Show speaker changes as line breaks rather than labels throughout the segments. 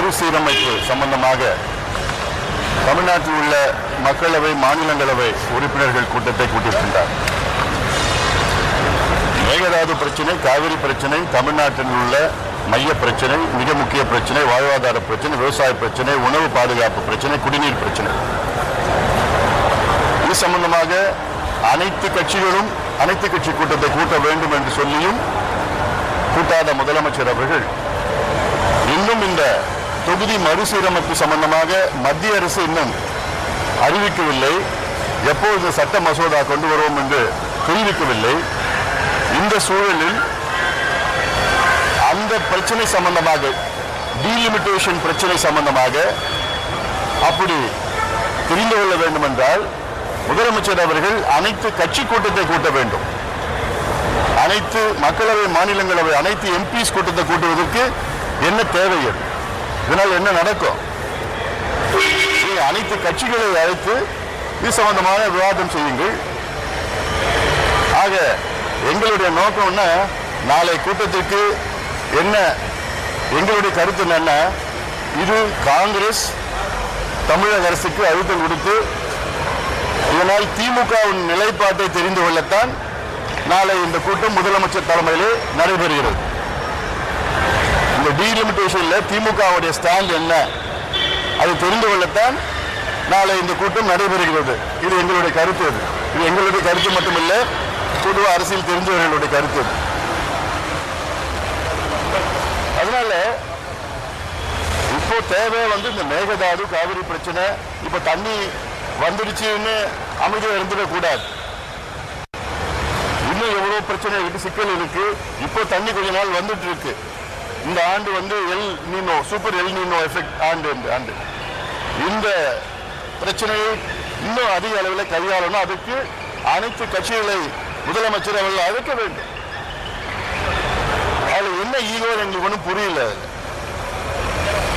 மறுசீரமைப்பு சம்பந்தமாக தமிழ்நாட்டில் உள்ள மக்களவை மாநிலங்களவை உறுப்பினர்கள் கூட்டத்தை கூட்டியிருக்கின்றார். மேகதாது பிரச்சனை, காவிரி பிரச்சனை தமிழ்நாட்டில் உள்ள மைய பிரச்சனை, மிக முக்கிய பிரச்சனை, வாழ்வாதார பிரச்சனை, விவசாய பிரச்சனை, உணவு பாதுகாப்பு பிரச்சனை, குடிநீர் பிரச்சனை. இது சம்பந்தமாக அனைத்து கட்சிகளும் அனைத்து கட்சி கூட்டத்தை கூட்ட வேண்டும் என்று சொல்லியும் கூட்டாத முதலமைச்சர் அவர்கள் இன்னும் இந்த தொகுதி மறுசீரமைப்பு சம்பந்தமாக மத்திய அரசு இன்னும் அறிவிக்கவில்லை. எப்பொழுது சட்ட மசோதா கொண்டு வருவோம் என்று தெரிவிக்கவில்லை. இந்த சூழலில் அந்த பிரச்சனை சம்பந்தமாக, டீலிமிட்டேஷன் பிரச்சனை சம்பந்தமாக அப்படி தெரிந்து கொள்ள வேண்டும் என்றால் முதலமைச்சர் அவர்கள் அனைத்து கட்சி கூட்டத்தை கூட்ட வேண்டும். அனைத்து மக்களவை மாநிலங்களவை அனைத்து எம்பிஸ் கூட்டத்தை கூட்டுவதற்கு என்ன தேவை? இதனால் என்ன நடக்கும்? அனைத்து கட்சிகளை அழைத்து இது சம்பந்தமான விவாதம் செய்யுங்கள். ஆக எங்களுடைய நோக்கம் என்ன, நாளை கூட்டத்திற்கு என்ன எங்களுடைய கருத்து என்னன்னா, இது காங்கிரஸ் தமிழக அரசுக்கு அழுத்தம் கொடுத்து இதனால் திமுகவின் நிலைப்பாட்டை தெரிந்து கொள்ளத்தான் நாளை இந்த கூட்டம் முதலமைச்சர் தலைமையிலே நடைபெறுகிறது. இந்த டீலிமிட்டேஷன்ல திமுகவுடைய ஸ்டாண்ட் என்ன அதை தெரிந்து கொள்ளத்தான் நாளை இந்த கூட்டம் நடைபெறுகிறது. இது எங்களுடைய கருத்து. இது எங்களுடைய கருத்து மட்டுமில்லை, பொதுவாக அரசியல் தெரிஞ்சவர்களுடைய கருத்து. அதனால இப்போ தேவை இந்த மேகதாது காவிரி பிரச்சனை. இப்ப தண்ணி வந்துடுச்சுன்னு அமைதியாக இருந்துடக்கூடாது. இன்னும் எவ்வளவு பிரச்சனை இருக்கு, சிக்கல் இருக்கு. இப்போ தண்ணி கொஞ்ச நாள் வந்துட்டு இருக்கு. இந்த ஆண்டு L Niño, super L Niño effect ஆண்டு. இந்த பிரச்சனையை இன்னும் அதிக அளவில் கையாளணும். அதுக்கு அனைத்து கட்சிகளை முதலமைச்சர் அவர்கள் அழைக்க வேண்டும். அதுல என்ன ஈகோ எங்களுக்கு ஒன்றும் புரியல.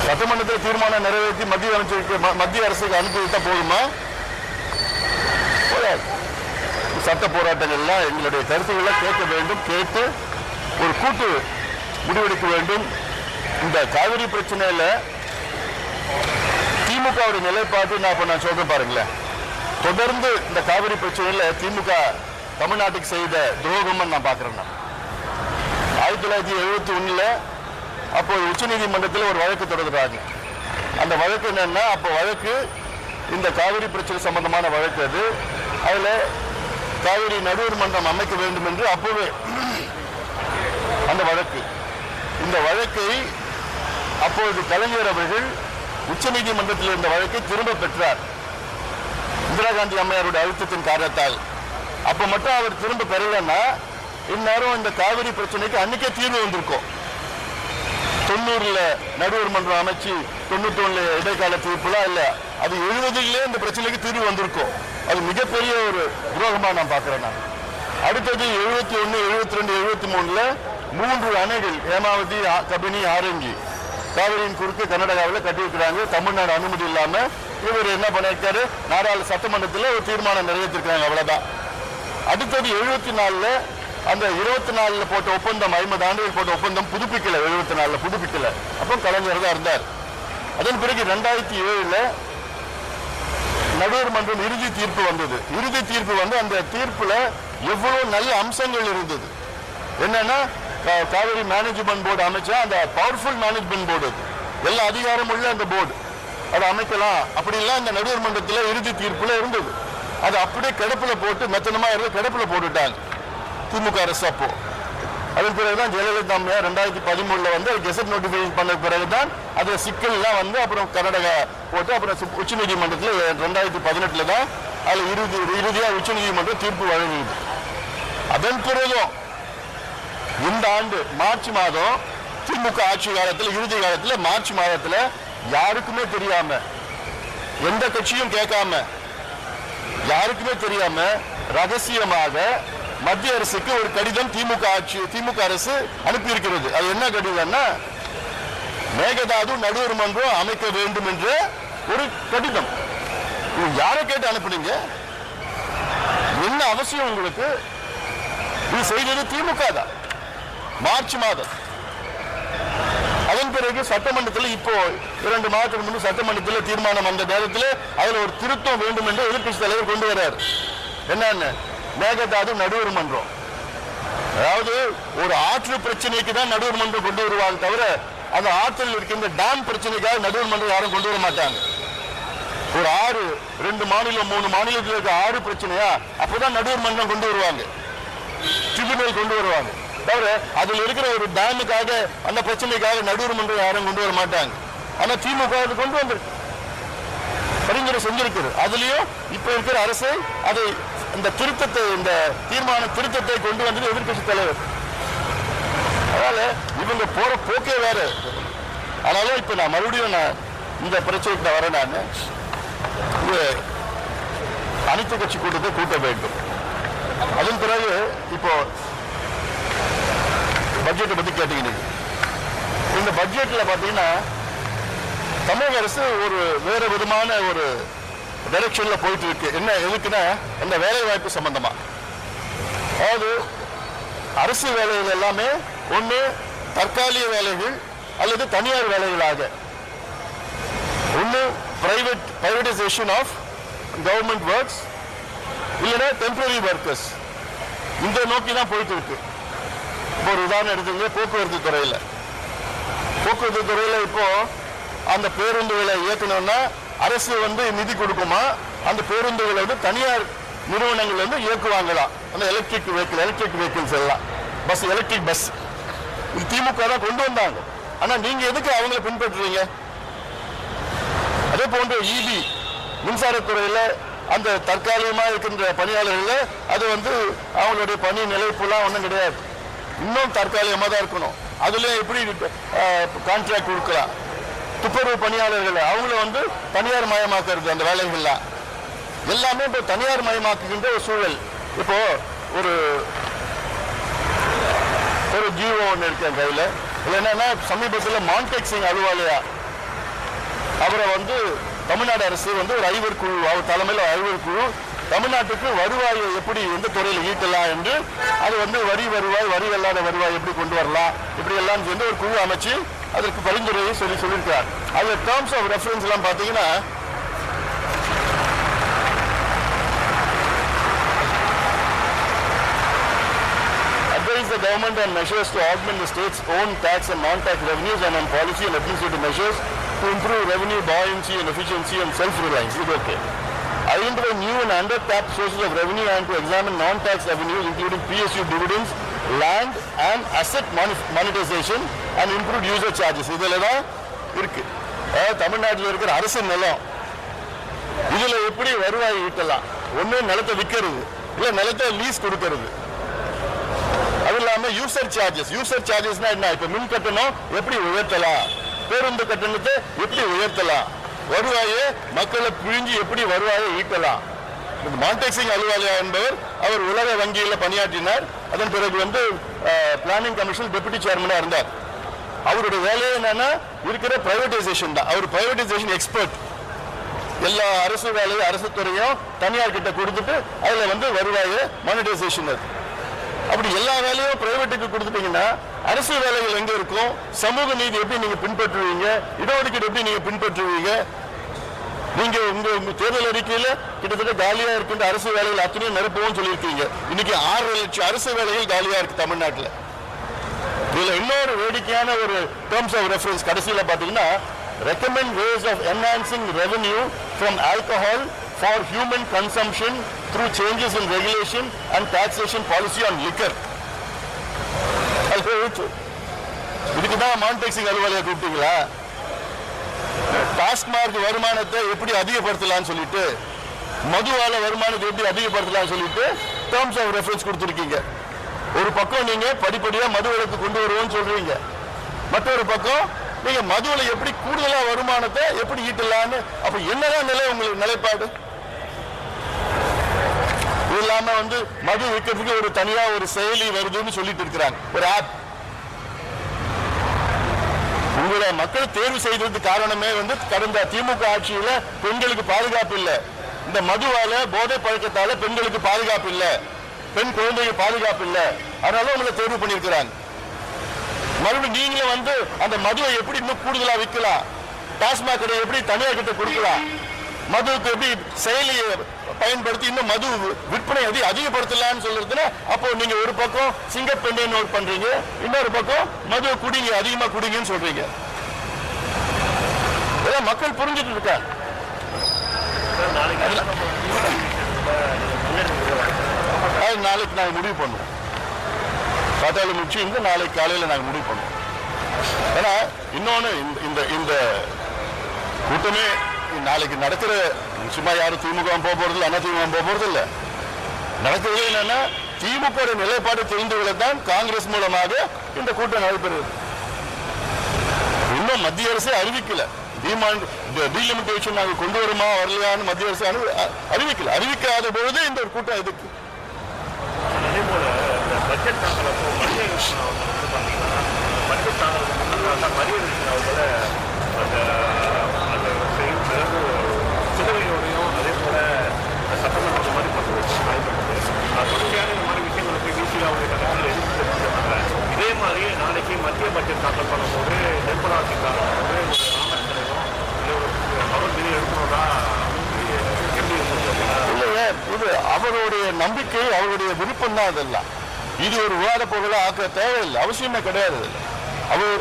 சட்டமன்றத்தில் தீர்மானம் நிறைவேற்றி மத்திய அரசுக்கு அனுப்பிவிட்டா போதுமா? சட்ட போராட்டங்கள்லாம் எங்களுடைய கருத்துக்களை கேட்க வேண்டும். கேட்டு ஒரு கூட்டு முடிவெடுக்க வேண்டும். இந்த காவிரி பிரச்சனையில திமுகவுடைய நிலைப்பாட்டு நான் சொல்றேன் பாருங்களேன். தொடர்ந்து இந்த காவிரி பிரச்சனையில திமுக தமிழ்நாட்டுக்கு செய்த துரோகம் நான் பார்க்கிறேன். 1971 அப்போ உச்ச நீதிமன்றத்தில் ஒரு வழக்கு தொடர்றாங்க. அந்த வழக்கு என்னன்னா, அப்போ வழக்கு இந்த காவிரி பிரச்சனை சம்பந்தமான வழக்கு. அது அதுல காவிரி நடுவர் மன்றம் அமைக்க வேண்டும் என்று அப்போவே அந்த வழக்கு. இந்த வழக்கை அப்பொழுது கலைஞர் அவர்கள் உச்ச நீதிமன்றத்தில் இருந்த வழக்கை திரும்ப பெற்றார். இந்திரா காந்தி அம்மையாருடைய அழுத்தத்தின் காரணத்தால். அப்ப மட்டும் அவர் திரும்ப பெறலன்னா இந்நேரம் இந்த காவிரி பிரச்சனைக்கு அன்னைக்கே தீர்வு வந்திருக்கும். 90 நடுவர் மன்றம் அமைச்சு 91 இடைக்கால தீர்ப்புலாம் இல்ல, அது 70 இந்த பிரச்சனைக்கு தீர்வு வந்திருக்கும். அது மிகப்பெரிய ஒரு துரோகமா நான் பார்க்கிறேன். அடுத்தது 71, 72, 73 3 அணைகள், ஹேமாவதி, கபினி, ஆரங்கி, காவிரியின் குறுக்கு கர்நாடகாவில் கட்டி வைக்கிறாங்க. தமிழ்நாடு அனுமதி இல்லாம இவர் என்ன பண்ணிருக்காரு, நாடாளு சட்டமன்றத்தில் ஒரு தீர்மானம் நிறைவேற்றிருக்காங்க. அவ்வளவுதான். அடுத்தது 74 அந்த 24 போட்ட ஒப்பந்தம், 50 ஆண்டுகள் போட்ட ஒப்பந்தம் புதுப்பிக்கல. 74 புதுப்பிக்கல. அப்போ கலைஞர் தான் இருந்தார். அதன் பிறகு 2007 நடுவர் மன்றம் இறுதி தீர்ப்பு வந்தது. இறுதி தீர்ப்பு அந்த தீர்ப்புல எவ்வளவு நல்ல அம்சங்கள் இருந்தது. என்னன்னா, காவிரி மேனேஜ்மெண்ட் போர்டு அமைச்சா அந்த பவர்ஃபுல் மேனேஜ்மெண்ட் போர்டு, எல்லா அதிகாரம் உள்ள அந்த போர்டு அதை அமைக்கலாம் அப்படிலாம் இந்த நடுவர் மன்றத்தில் இறுதி தீர்ப்புல இருந்தது. அது அப்படியே கிடப்புல போட்டு மெத்தனமா இருந்து கிடப்புல போட்டுட்டாங்க திமுக அரசு. அப்போ அதன் பிறகுதான் ஜெயலலிதா அம்மையார் 2013 கெசட் நோட்டிபிகேஷன் பண்ண பிறகுதான் அதுல சிக்கல்லாம் அப்புறம் கர்நாடகா போட்டு அப்புறம் உச்ச நீதிமன்றத்தில் 2018 தான் அதுல இறுதியா உச்ச நீதிமன்றம் தீர்ப்பு வழங்கியது. அதன் பிறகும் இந்த ஆண்டு மார்ச் மாதம் திமுக ஆட்சி காலத்தில், இறுதி காலத்தில் மார்ச் மாதத்தில் யாருக்குமே தெரியாம, எந்த கட்சியும் கேட்காம, யாருக்குமே தெரியாம ரகசியமாக மத்திய அரசுக்கு ஒரு கடிதம் திமுக அரசு அனுப்பி இருக்கிறது. அது என்ன கடிதம்னா, மேகதாது நடுவர் மன்றம் அமைக்க வேண்டும் என்ற ஒரு கடிதம். யாரை கேட்டு அனுப்புனீங்க? என்ன அவசியம் உங்களுக்கு? இது செய்தது திமுக தான் மார்ச் மாதம். அதன் பிறகு பிறகு சட்டமன்றத்தில் இப்போ 2 மாதத்துக்கு முன்பு சட்டமன்றத்தில் தீர்மானம் வந்த நேரத்தில் அதுல ஒரு திருத்தம் வேண்டும் என்று எதிர்கட்சி தலைவர் கொண்டு வர்றார். என்னன்னு மேகதாது நடுவர் மன்றம். அதாவது ஒரு ஆற்று பிரச்சனைக்கு தான் நடுவர் மன்றம் கொண்டு வருவாங்க தவிர அந்த ஆற்றில் இருக்கின்ற டேம் பிரச்சனைக்காக நடுவர் மன்றம் யாரும் கொண்டு வர மாட்டாங்க. ஒரு 6 2 மாநிலம் 3 மாநிலத்தில் இருக்க 6 பிரச்சனையா அப்பதான் நடுவர் மன்றம் கொண்டு வருவாங்க, ட்ரிபியூனல் கொண்டு வருவாங்க. தவிர அதில் இருக்கிற ஒரு டேமுக்காக அந்த பிரச்சனைக்காக நடுவர் மன்றம் யாரும் கொண்டு வர மாட்டாங்க. ஆனா திமுக அது கொண்டு வந்திருக்கு, பரிந்துரை செஞ்சிருக்குது. அதுலயும் இப்ப இருக்கிற அரசு அதை இந்த திருத்தத்தை இந்த தீர்மான திருத்தத்தை கொண்டு வந்தது எதிர்கட்சி தலைவர். அதனால இவங்க போற போக்கே வேற. அதனால இப்ப நான் மறுபடியும் இந்த பிரச்சனைக்கு நான் வரேன். நான் அனைத்து கட்சி கூட்டத்தை கூட்ட வேண்டும். அதன் பிறகு இப்போ பட்ஜெட்டை பத்தி கேட்டீங்க. இந்த பட்ஜெட்ல பாத்தீங்கன்னா தமிழக அரசு ஒரு வேற விதமான ஒரு டைரக்ஷன்ல போயிட்டு இருக்கு. என்ன எதுக்குன்னா இந்த வேலை வாய்ப்பு சம்பந்தமா. அதாவது அரசு வேலைகள் எல்லாமே ஒன்று தற்காலிக வேலைகள் அல்லது தனியார் வேலைகளாக, ஒன்று பிரைவேடைசேஷன் ஆஃப் கவர்மெண்ட் ஒர்க்ஸ் இல்லைன்னா டெம்பரரி ஒர்க்கர்ஸ். இந்த நோக்கி தான் போயிட்டு இருக்கு. இப்போ ஒரு உதாரணம் எடுத்துங்க, போக்குவரத்து துறையில் இப்போ அந்த பேருந்துகளை இயக்கணும்னா அரசு நிதி கொடுக்குமா, அந்த பேருந்துகளை தனியார் நிறுவனங்கள் இயக்குவாங்களாம். அந்த எலக்ட்ரிக் வெஹிக்கிள்ஸ் எல்லாம் பஸ், எலக்ட்ரிக் பஸ். இது திமுக தான் கொண்டு வந்தாங்க. ஆனா நீங்க எதுக்கு அவங்களை பின்பற்றுறீங்க? அதே போன்று இபி மின்சாரத்துறையில அந்த தற்காலிகமாக இருக்கின்ற பணியாளர்கள் அது அவங்களுடைய பணி நிலைப்புலாம் ஒன்றும் கிடையாது, இன்னும் தற்காலிகமாக தான் இருக்கணும். அதுல எப்படி கான்ட்ராக்ட் கொடுக்கலாம். துப்புரவு பணியாளர்கள் அவங்கள தனியார் மயமாக்குறது, அந்த வேலைகள்லாம் எல்லாமே இப்போ தனியார் மயமாக்குகின்ற ஒரு சூழல். இப்போ ஒரு ஜிஓ ஒன்று இருக்கு என் கையில். இது என்னன்னா சமீபத்தில் மான்டெக் சிங் அலுவாலியா அவரை தமிழ்நாடு அரசு ஒரு ஐவர் குழு, அவர் தலைமையில் ஐவர் குழு தமிழ்நாட்டுக்கு வருவாயை எப்படி எந்த துறையில் ஈட்டலாம் என்று அது வரி வருவாய், வரி அல்லாத வருவாய் எப்படி கொண்டு வரலாம், இப்படி எல்லாம் சேர்ந்து ஒரு குழு அமைச்சு அதற்கு பரிந்துரையை சொல்லியிருக்கிறார். அது டேர்ம்ஸ் ஆஃப் ரெஃபரன்ஸ் எல்லாம் பார்த்தீங்கன்னா advise the government on measures to augment the state's own tax and non-tax revenues and on policy and administrative measures to improve revenue buoyancy and efficiency and self-reliance. It's okay. Identify new and under-tapped sources of revenue and to examine non-tax revenues including PSU dividends, land and asset monetization and improved user charges. இதெல்லாம் தான் இருக்கு. தமிழ்நாட்டில் இருக்கிற அரசு நிலம் இதுல எப்படி வருவாய் ஈட்டலாம்? ஒண்ணு நிலத்தை விற்கிறது, இல்ல நிலத்தை லீஸ் கொடுக்கிறது. அது இல்லாம யூசர் சார்ஜஸ்னா என்ன? இப்ப மின் கட்டணம் எப்படி உயர்த்தலாம், பேருந்து கட்டணத்தை எப்படி உயர்த்தலாம், வருவாயை மக்களை பிழிஞ்சு எப்படி வருவாயை ஈட்டலாம். மான்டெக் சிங் அலுவாலியா என்பவர் அவர் உலக வங்கியில் பணியாற்றினார். அதன் பிறகு பிளானிங் கமிஷன் டெபுட்டி சேர்மனா இருந்தார். அவருடைய வேலையே என்னன்னா இருக்கிற பிரைவேடைசேஷன் தான். அவர் பிரைவேடைசேஷன் எக்ஸ்பர்ட். எல்லா அரசு வேலையும் அரசு துறையும் தனியார் கிட்ட கொடுத்துட்டு அதுல வருவாயை மானிட்டைசேஷன். அப்படி எல்லா வேலையும் பிரைவேட்டுக்கு கொடுத்துட்டீங்கன்னா அரசு வேலைகள் எங்க இருக்கும்? சமூக நீதி எப்படி நீங்க பின்பற்றுவீங்க? இடஒதுக்கீடு எப்படி நீங்க பின்பற்றுவீங்க? நீங்க உங்க தேர்தல் அறிக்கையில கிட்டத்தட்ட காலியா இருக்கின்ற அரசு வேலைகள் அத்தனையும் நிரப்பவும் சொல்லியிருக்கீங்க. இன்னைக்கு 6 லட்சம் அரசு வேலைகள் காலியா இருக்கு தமிழ்நாட்டில். இதுல இன்னொரு வேடிக்கையான ஒரு டேர்ம்ஸ் ஆஃப் ரெஃபரன்ஸ் கடைசியில் பாத்தீங்கன்னா recommend ways of enhancing revenue from alcohol for human consumption through changes in regulation and taxation policy on liquor. இதுக்கு தான் மான்டெக் சிங் அலுவாலியா கூப்பிட்டீங்களா? டாஸ்மார்க் வருமானத்தை எப்படி அதிகப்படுத்தலாம்னு சொல்லிட்டு, மதுவால வருமானத்தை எப்படி அதிகப்படுத்தலாம்னு சொல்லிட்டு டேர்ம்ஸ் ஆஃப் ரெஃபரன்ஸ் கொடுத்துருக்கீங்க. ஒரு பக்கம் நீங்க படிப்படியா மது விலக்கு கொண்டு வருவோம்னு சொல்றீங்க, மற்றொரு பக்கம் நீங்க மதுவில எப்படி கூடுதலா வருமானத்தை எப்படி ஈட்டலான்னு. அப்ப என்னதான் உங்களுக்கு நிலைப்பாடு? இது இல்லாம மது விற்கிறதுக்கு ஒரு தனியா ஒரு செயலி வருதுன்னு சொல்லிட்டு இருக்கிறாங்க, ஒரு ஆப். உங்களை மக்கள் தேர்வு செய்ததுக்கு காரணமே கடந்த திமுக ஆட்சியில பெண்களுக்கு பாதுகாப்பு இல்லை, இந்த மதுவால போதை பழக்கத்தால பெண்களுக்கு பாதுகாப்பு இல்லை, பெண் குழந்தைக்கு பாதுகாப்பு இல்லை, அதனால உங்களை தேர்வு பண்ணியிருக்கிறாங்க. மறுபடியும் நீங்களே வந்து அந்த மதுவை எப்படி இன்னும் கூடுதலா விற்கலாம், டாஸ்மாக் கடை எப்படி தனியார் கிட்ட கொடுக்கலாம், மதுவுக்கு எப்படி செயலியை பயன்படுத்தி இன்னும் மது விற்பனை அதிகப்படுத்தலாம்னு சொல்றதுன்னா, அப்போ நீங்க ஒரு பக்கம் சிங்கப்பெண்ணை நோட் பண்றீங்க, இன்னொரு பக்கம் மதுவை குடிங்க, அதிகமா குடிங்கன்னு சொல்றீங்க. இதெல்லாம் மக்கள் புரிஞ்சுட்டு இருக்காங்க. நாளைக்கு நாங்கள் முடிவு பண்ணுவோம். காத்தால முடிச்சு இருந்து நாளைக்கு காலையில் நாங்கள் முடிவு பண்ணுவோம். ஏன்னா இன்னொன்று இந்த கூட்டமே நாளைக்கு நடக்கிற சும்மா யாரும் திமுக போக போறது இல்லை, அதிமுக போக போறது இல்லை. நடக்கிறது என்னன்னா திமுக நிலைப்பாடு தெரிந்தவர்களை தான் காங்கிரஸ் மூலமாக இந்த கூட்டம் நடைபெறுது. இன்னும் மத்திய அரசு அறிவிக்கல டீலிமிட்டேஷன் நாங்கள் கொண்டு வருமா வரலையான்னு மத்திய அரசு அறிவிக்கல. அறிவிக்காத பொழுது இந்த ஒரு கூட்டம் எதுக்கு?
அதே போல பட்ஜெட் தாக்கல் அப்போ மத்திய பட்ஜெட் தாக்கலுக்கு முன்னாடி மரியாதை அவங்கள அந்த சிலுவையோடையும் அதே போல சட்டமன்ற மாதிரி நடைபெற்றது. தொடர்ச்சியான இந்த மாதிரி விஷயங்களை போய் வீசில் அவருடைய கட்டத்தில் எதிர்த்து தெரிவிச்சாங்க. இதே மாதிரி நாளைக்கு மத்திய பட்ஜெட் தாக்கல் பண்ணும்போது நிர்மலா சீதாராமன் வந்து ராமச்சந்திரனும் அவர் பெரிய எடுக்கணும்னா
இல்லையே, இது அவருடைய நம்பிக்கை, அவருடைய விருப்பம் தான். அதெல்லாம் இது ஒரு விவாத பொருளை ஆக்க தேவையில்லை, அவசியமே கிடையாது.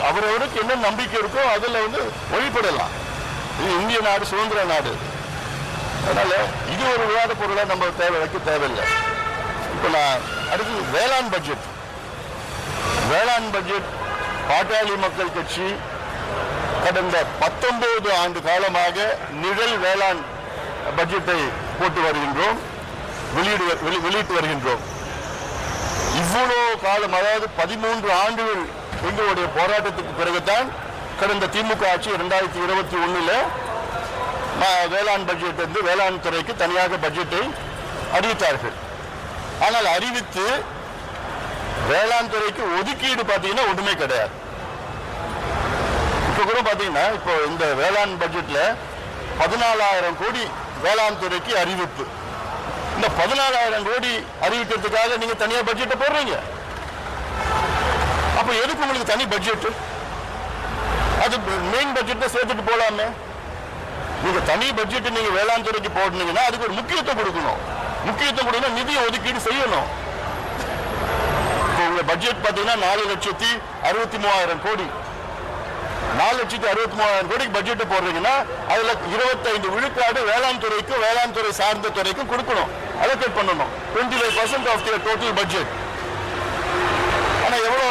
அவரவருக்கு என்ன நம்பிக்கை இருக்கோ அதில் வந்து வழிபடலாம். இது இந்திய நாடு, சுதந்திர நாடு. அதனால இது ஒரு விவாத பொருளை நம்ம வைக்க தேவையில்லை. இப்போ நான் அடுத்து வேளாண் பட்ஜெட். வேளாண் பட்ஜெட் பாட்டாளி மக்கள் கட்சி கடந்த 19 ஆண்டு காலமாக நிழல் வேளாண் பட்ஜெட்டை போட்டு வருகின்றோம், வெளியிட்டு வருகின்றோம். இவ்வளோ காலம், அதாவது 13 ஆண்டுகள் எங்களுடைய போராட்டத்துக்கு பிறகுதான் கடந்த திமுக ஆட்சி 2021 வேளாண் பட்ஜெட் வந்து வேளாண் துறைக்கு தனியாக பட்ஜெட்டை அறிவித்தார்கள். ஆனால் அறிவித்து வேளாண் துறைக்கு ஒதுக்கீடு பார்த்தீங்கன்னா ஒன்றுமே கிடையாது. இப்போ கூட பார்த்தீங்கன்னா இப்போ இந்த வேளாண் பட்ஜெட்ல 14,000 கோடி வேளாண் துறைக்கு அறிவிப்பு. இந்த 14,000 கோடி அறிவிக்கிறதுக்காக நீங்க தனியா பட்ஜெட்டை போடுறீங்க. அப்ப எதுக்கு உங்களுக்கு தனி பட்ஜெட்? அது மெயின் பட்ஜெட்டை சேர்த்துட்டு போலாமே. நீங்க தனி பட்ஜெட் நீங்க வேளாண் துறைக்கு போடணுங்கன்னா அதுக்கு ஒரு முக்கியத்துவம் கொடுக்கணும். முக்கியத்துவம் கொடுக்கணும், நிதியை ஒதுக்கீடு செய்யணும். இப்போ உங்க பட்ஜெட் பார்த்தீங்கன்னா 4,63,000 கோடி. 4,63,000 கோடிக்கு பட்ஜெட் போடுறீங்கன்னா அதுல 25 விழுக்காடு வேளாண் துறைக்கும் வேளாண் துறை சார்ந்த துறைக்கும் கொடுக்கணும், அலோகேட் பண்ணணும். 25% ஆஃப் தி டோட்டல் பட்ஜெட். ஆனா எவ்வளவு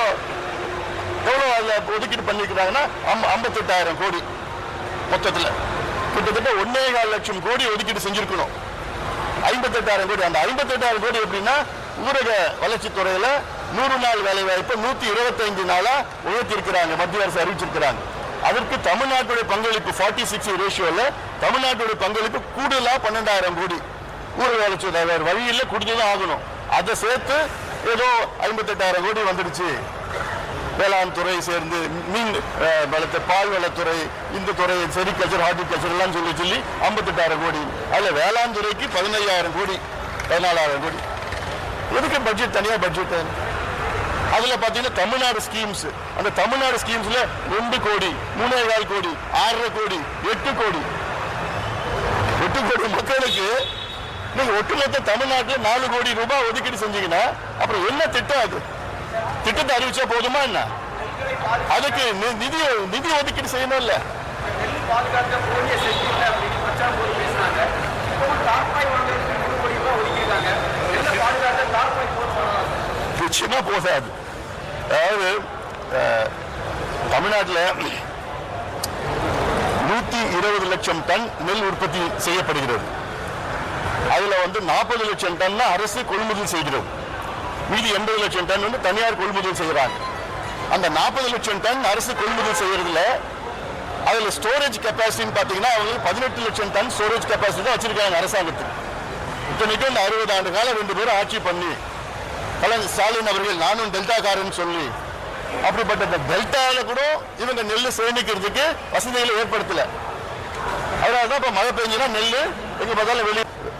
அதுல ஒதுக்கீடு பண்ணிக்கிறாங்கன்னா 58,000 கோடி. மொத்தத்துல கிட்டத்தட்ட 1.25 லட்சம் கோடி ஒதுக்கீடு செஞ்சிருக்கணும். 58,000 கோடி. அந்த 58,000 கோடி எப்படின்னா ஊரக வளர்ச்சித்துறையில 100 நாள் வேலை வாய்ப்பு 125 நாளா உயர்த்தி இருக்கிறாங்க, மத்திய அரசு அறிவிச்சிருக்கிறாங்க. அதற்கு தமிழ்நாட்டுடைய பங்களிப்பு 46 ரேஷியோல தமிழ்நாட்டுடைய பங்களிப்பு கூடுதலா 12,000 கோடி ஊரக வளர்ச்சி வேறு வழியில் கொடுத்துதான் ஆகணும். அதை சேர்த்து ஏதோ 58,000 கோடி வந்துடுச்சு. வேளாண் துறை சேர்ந்து மீன் வளர்த்த பால் வளத்துறை, இந்த துறை செரிகல்ச்சர், ஹார்டிகல்ச்சர் எல்லாம் சொல்லி 58,000 கோடி. அதுல வேளாண் துறைக்கு 15,000 கோடி, 14,000 கோடி. எதுக்கு பட்ஜெட் தனியா பட்ஜெட்? அதுல பாத்தீங்கன்னா தமிழ்நாடு ஸ்கீம்ஸ், அந்த தமிழ்நாடு ஸ்கீம்ஸ்ல 2 கோடி, 3.25 கோடி, 6.5 கோடி, 8 கோடி. 8 கோடி மக்களுக்கு நீங்க ஒட்டுமொத்த தமிழ்நாட்டில் 4 கோடி ரூபாய் ஒதுக்கீடு செஞ்சீங்கன்னா அப்புறம் என்ன திட்டம்? அது திட்டத்தை அறிவிச்சா போதுமா என்ன? அதுக்கு நிதி ஒதுக்கீடு செய்யணும் இல்ல? நிச்சயமா போதாது. அதாவது தமிழ்நாட்டில் 120 லட்சம் டன் நெல் உற்பத்தி செய்யப்படுகிறது. அதுல 40 லட்சம் டன் அரசு கொள்முதல் செய்கிறது. மீதி 80 லட்சம் டன் வந்து தனியார் கொள்முதல் செய்யறாங்க. அந்த 40 லட்சம் டன் அரசு கொள்முதல் செய்யறதுல அதுல ஸ்டோரேஜ் கெப்பாசிட்டின்னு பாத்தீங்கன்னா அவங்க 18 லட்சம் டன் ஸ்டோரேஜ் கெப்பாசிட்டி தான் வச்சிருக்காங்க அரசாங்கத்துக்கு. இத்தனைக்கும் இந்த 60 ஆண்டு காலம் 2 பேரும் ஆட்சி பண்ணி ஸ்டாலின் அவர்கள் நானும் டெல்டாக்காரன் சொல்லி அப்படிப்பட்ட இந்த டெல்டால கூட இவங்க நெல் சேமிக்கிறதுக்கு வசதிகளை ஏற்படுத்தல. அதனாலதான் இப்ப மழை பெஞ்சுன்னா நெல் எங்க பார்த்தாலும்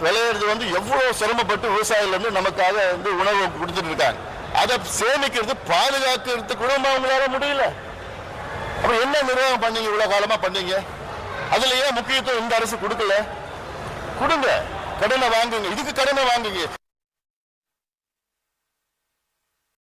விளையிறது வந்து எவ்வளவு சிரமப்பட்டு விவசாயில இருந்து நமக்காக வந்து உணவு கொடுத்துட்டு இருக்காங்க. அதை சேமிக்கிறது பாதுகாக்கிறது கூட அவங்களால முடியல. அப்ப என்ன நிர்வாகம் பண்ணீங்க இவ்வளவு காலமா பண்ணீங்க? அதுல ஏன் முக்கியத்துவம் இந்த அரசு கொடுக்கல? கொடுங்க, கடனை வாங்குங்க, இதுக்கு கடனை வாங்குங்க.